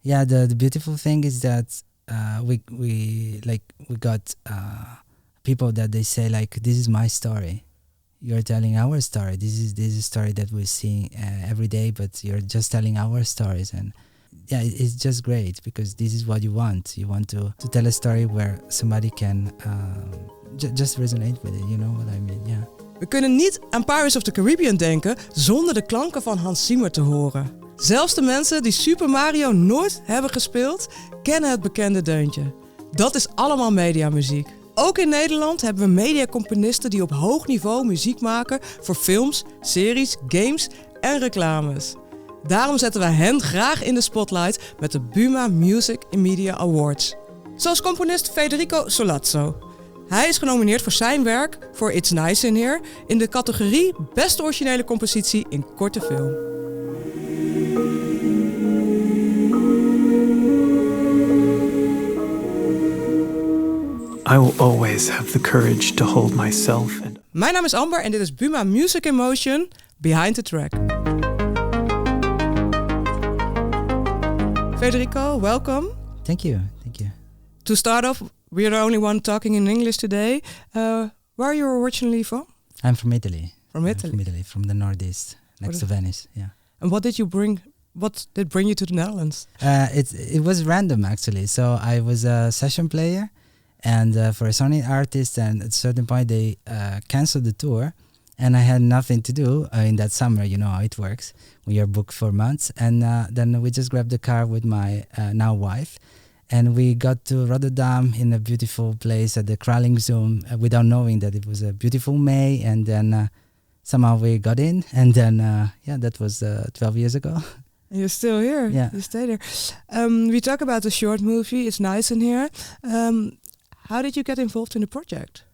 Yeah, the beautiful thing is that we got people that they say like, this is my story. You're telling our story. This is a story that we see every day, but you're just telling our stories. And yeah, it's just great because this is what you want. You want to tell a story where somebody can just resonate with it. You know what I mean? Yeah. We kunnen niet aan Pirates of the Caribbean denken zonder de klanken van Hans Zimmer te horen. Zelfs de mensen die Super Mario nooit hebben gespeeld, kennen het bekende deuntje. Dat is allemaal mediamuziek. Ook in Nederland hebben we mediacomponisten die op hoog niveau muziek maken voor films, series, games en reclames. Daarom zetten wij hen graag in de spotlight met de Buma Music and Media Awards. Zoals componist Federico Solazzo. Hij is genomineerd voor zijn werk voor It's Nice in Here in de categorie Beste Originele Compositie in Korte Film. I will always have the courage to hold myself. Mijn naam is Amber en dit is Buma Music in Motion, Behind the Track. Federico, welcome. Thank you. To start off, we are the only one talking in English today. Where are you originally from? I'm from Italy. From Italy? From the Northeast, next to Venice, yeah. And what did bring you to the Netherlands? It was random, actually. So I was a session player and for a Sony artist, and at a certain point they canceled the tour. And I had nothing to do in that summer. You know how it works when you're booked for months. And then we just grabbed the car with my now wife. And we got to Rotterdam in a beautiful place at the Kralingzoom without knowing that it was a beautiful May. And then somehow we got in. And then, that was 12 years ago. You're still here. Yeah. You stay there. We talk about the short movie, It's Nice in Here. How did you get involved in the project?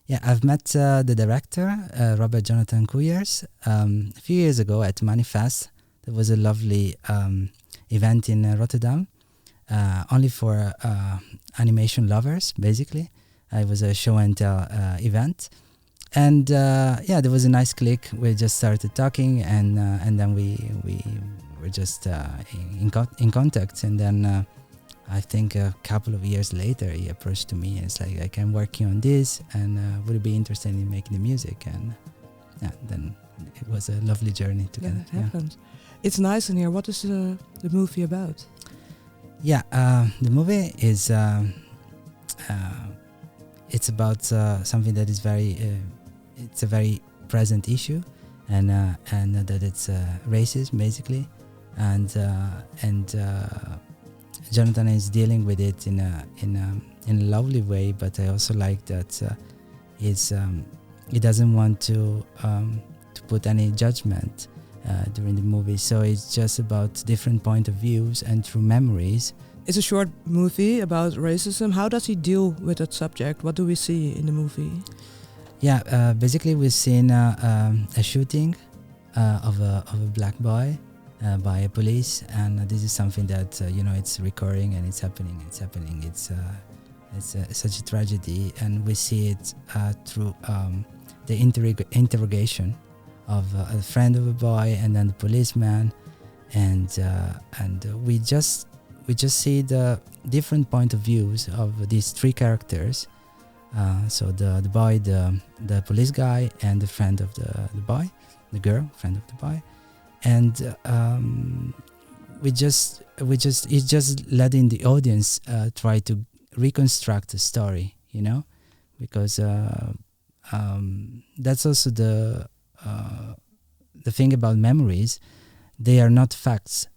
Yeah, I've met the director, Robert Jonathan Kuyers, a few years ago at Manifest. There was a lovely event in Rotterdam, only for animation lovers, basically. It was a show and tell event. And there was a nice click. We just started talking, and then we were just in contact. And then I think a couple of years later, he approached to me and it's like, I'm working on this, and would you be interested in making the music? And then it was a lovely journey together. Yeah, it happened. It's Nice in Here. What is the movie about? Yeah, the movie is it's about something that is it's a very present issue, and that it's racism basically, and Jonathan is dealing with it in a lovely way, but I also like that he doesn't want to put any judgment during the movie. So it's just about different point of views and through memories. It's a short movie about racism. How does he deal with that subject? What do we see in the movie? Yeah, basically we've seen a shooting of a black boy by a police, and this is something that it's recurring and it's happening. It's such a tragedy, and we see it through the interrogation of a friend of a boy and then the policeman, and we just see the different point of views of these three characters. So the boy, the police guy, and the friend of the boy, the girl, friend of the boy. And it's just letting the audience try to reconstruct the story, because that's also the thing about memories. They are not facts.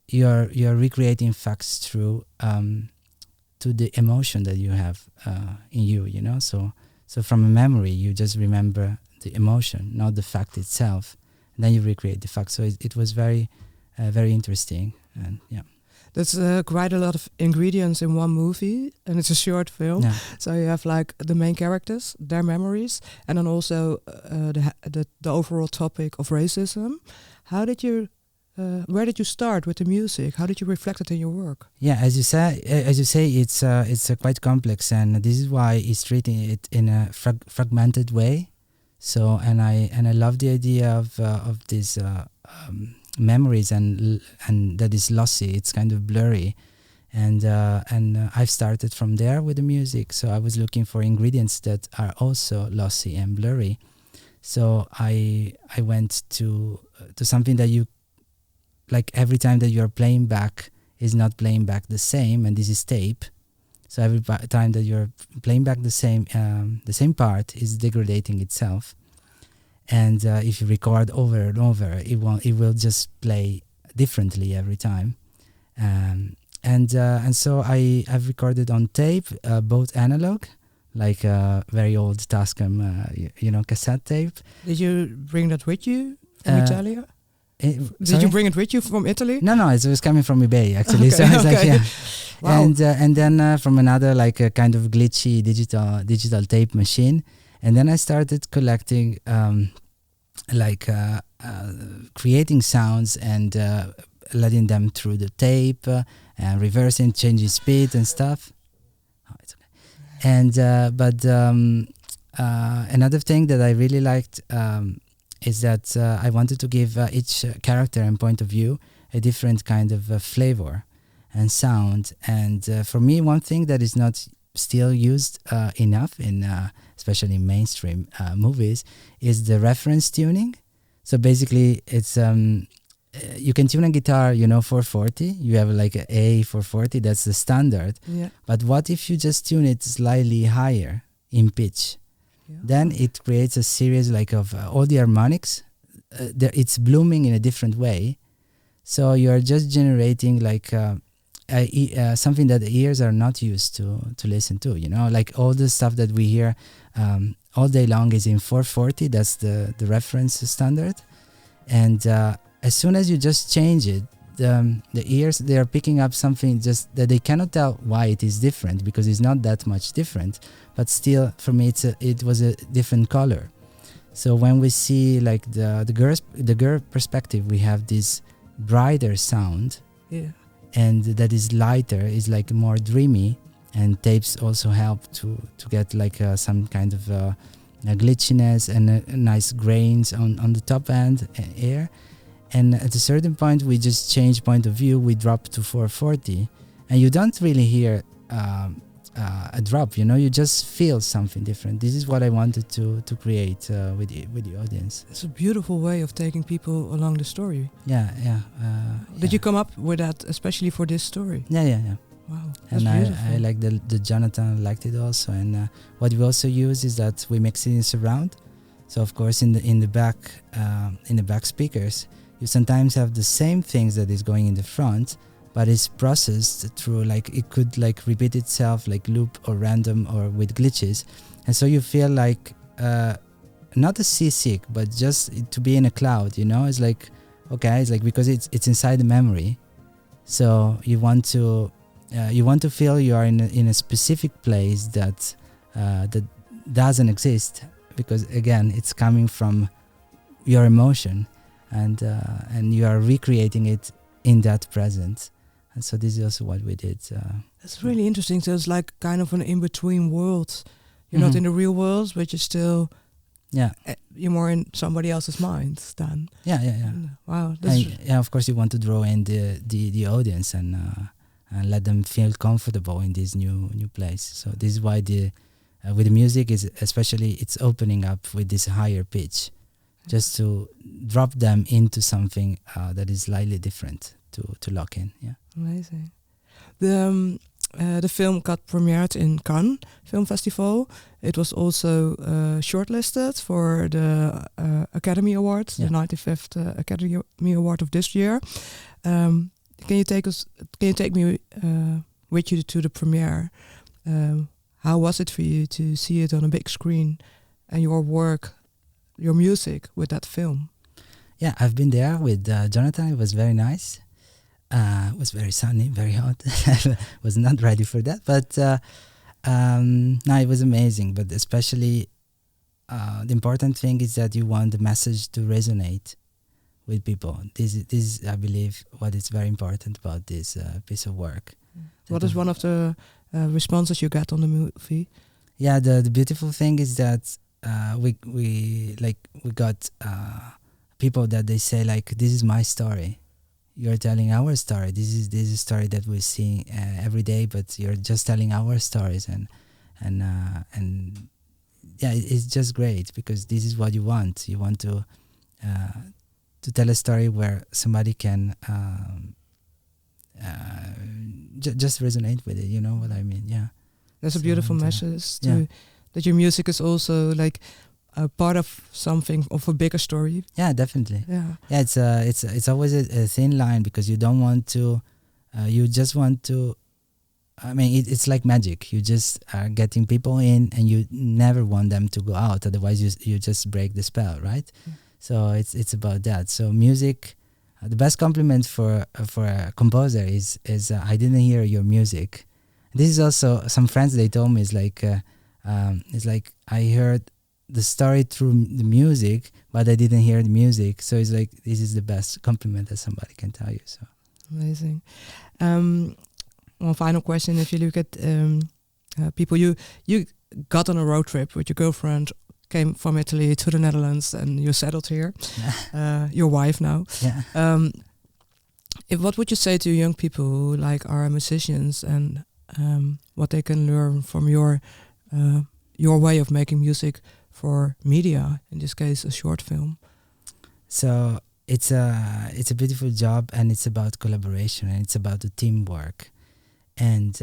You're recreating facts through to the emotion that you have in you, So from a memory, you just remember the emotion, not the fact itself. And then you recreate the fact. So it was very, very interesting, and yeah. That's quite a lot of ingredients in one movie, and it's a short film. Yeah. So you have like the main characters, their memories, and then also the overall topic of racism. How did you? Where did you start with the music? How did you reflect it in your work? Yeah, as you say, it's quite complex, and this is why he's treating it in a fragmented way. So, and I love the idea of this memories and that is lossy. It's kind of blurry, and I've started from there with the music. So I was looking for ingredients that are also lossy and blurry. So I went to something that you like every time that you're playing back is not playing back the same, and this is tape. So every time that you're playing back the same part is degrading itself. And if you record over and over, it will just play differently every time. And so I've recorded on tape, both analog, like a very old Tascam, cassette tape. Did you bring that with you from Italy? Did you bring it with you from Italy? No, it was coming from eBay actually. Okay, so it's like, yeah. Wow. And then from another like a kind of glitchy digital tape machine. And then I started collecting creating sounds and letting them through the tape and reversing, changing speed and stuff. Oh, it's okay. And but another thing that I really liked is that I wanted to give each character and point of view a different kind of flavor and sound. And for me, one thing that is not still used enough in especially in mainstream movies is the reference tuning. So basically it's you can tune a guitar 440, you have like a A 440, that's the standard. Yeah. But what if you just tune it slightly higher in pitch? Yeah. Then it creates a series like of all the harmonics. It's blooming in a different way. So you are just generating like something that the ears are not used to listen to. Like all the stuff that we hear all day long is in 440. That's the reference standard. And as soon as you just change it, the ears, they are picking up something just that they cannot tell why it is different, because it's not that much different. But still, for me, it was a different color. So when we see like the girl perspective, we have this brighter sound, and that is lighter, is like more dreamy. And tapes also help to get like some kind of a glitchiness and nice grains on the top end air. And at a certain point, we just change point of view. We drop to 440, and you don't really hear a drop. You just feel something different. This is what I wanted to create with the audience. It's a beautiful way of taking people along the story. Yeah. Did you come up with that especially for this story? Yeah. Wow, that's and beautiful. I like the Jonathan liked it also. And what we also use is that we mix it in surround. So of course in the back speakers, you sometimes have the same things that is going in the front, but it's processed through, like, it could like repeat itself, like loop or random or with glitches. And so you feel like not a seasick, but just to be in a cloud, It's like, okay, it's like, because it's inside the memory. So you want to feel you are in a specific place that doesn't exist, because again, it's coming from your emotion. And you are recreating it in that present. And so this is also what we did. That's really interesting. So it's like kind of an in-between world. You're not in the real world, but you're still... Yeah. You're more in somebody else's mind then. Yeah. Wow. Of course you want to draw in the audience and let them feel comfortable in this new place. So this is why with the music is especially, it's opening up with this higher pitch. Just to drop them into something that is slightly different to lock in. Yeah, amazing. The film got premiered in Cannes Film Festival. It was also shortlisted for the Academy Awards, the 95th Academy Award of this year. Can you take me with you to the premiere? How was it for you to see it on a big screen and your music with that film? Yeah, I've been there with Jonathan. It was very nice. It was very sunny, very hot. Was not ready for that, but no, it was amazing. But especially the important thing is that you want the message to resonate with people. This is, I believe, what is very important about this piece of work. What is one of the responses you get on the movie? Yeah, the beautiful thing is that we got people that they say like, this is my story. You're telling our story. This is a story that we're seeing every day, but you're just telling our stories, and yeah, it's just great because this is what you want. You want to tell a story where somebody can just resonate with it. You know what I mean? Yeah. There's a beautiful message that your music is also like a part of something, of a bigger story. Yeah, definitely. Yeah. Yeah, it's always a thin line because you don't want to. You just want to. I mean, it's like magic. You just are getting people in, and you never want them to go out. Otherwise, you just break the spell, right? Mm. So it's about that. So music, the best compliment for a composer is I didn't hear your music. This is also some friends, they told me it's like I heard the story through the music, but I didn't hear the music. So it's like this is the best compliment that somebody can tell you. So amazing. One final question: if you look at people, you got on a road trip with your girlfriend, came from Italy to the Netherlands, and you settled here. Your wife now. Yeah. What would you say to young people who like are musicians and what they can learn from your way of making music for media, in this case a short film? So it's a beautiful job, and it's about collaboration, and it's about the teamwork. And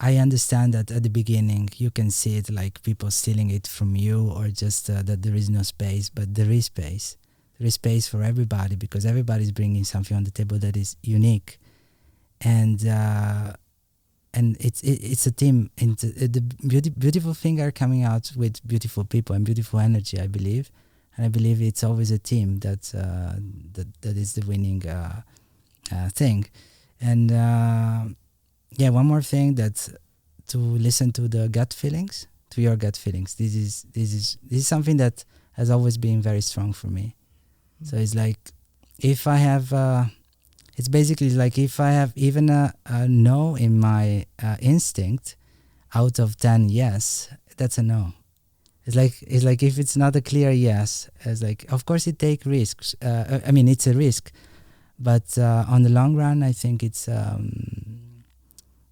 I understand that at the beginning you can see it like people stealing it from you, or just that there is no space, but there is space. There is space for everybody because everybody's bringing something on the table that is unique. And it's a team. And the beautiful thing are coming out with beautiful people and beautiful energy, I believe. And I believe it's always a team that is the winning thing. And one more thing, that to listen to the gut feelings, to your gut feelings. This is something that has always been very strong for me. Mm-hmm. So it's like if I have. It's basically like if I have even a no in my instinct, out of 10 yes, that's a no. It's like if it's not a clear yes, it's like, of course it takes risks. I mean, it's a risk, but on the long run, I think it's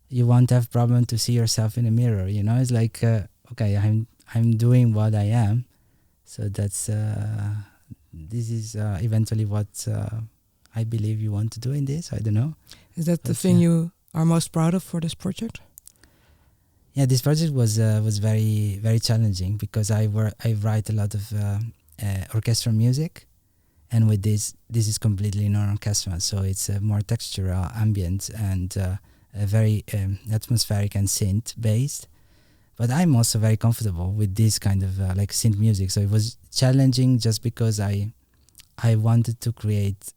you won't have problem to see yourself in the mirror. You know, it's like okay, I'm doing what I am, so that's this is eventually what. I believe you want to do in this. I don't know. Is that the thing you are most proud of for this project? Yeah, this project was very, very challenging because I write a lot of orchestral music, and with this is completely non-orchestral, so it's more textural, ambient, and very atmospheric and synth based. But I'm also very comfortable with this kind of like synth music. So it was challenging just because I wanted to create.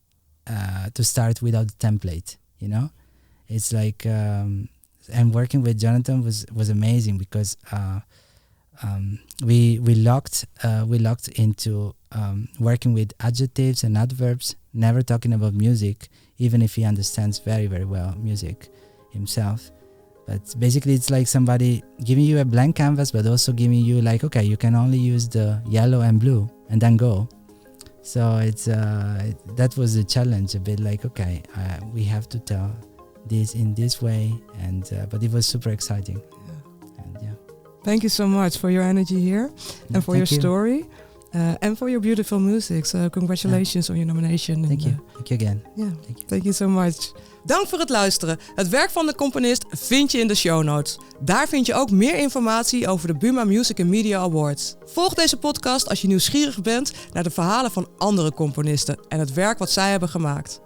To start without the template, you know, it's like and working with Jonathan was amazing because we locked into working with adjectives and adverbs, never talking about music, even if he understands very, very well music himself. But basically, it's like somebody giving you a blank canvas, but also giving you like, okay, you can only use the yellow and blue, and then go. So it's that was a challenge a bit, like, okay, we have to tell this in this way, and but it was super exciting. Yeah. And yeah. Thank you so much for your energy here and for your story and for your beautiful music. So congratulations on your nomination. Thank you. Thank you again. Yeah. Thank you so much. Dank voor het luisteren. Het werk van de componist vind je in de show notes. Daar vind je ook meer informatie over de Buma Music and Media Awards. Volg deze podcast als je nieuwsgierig bent naar de verhalen van andere componisten en het werk wat zij hebben gemaakt.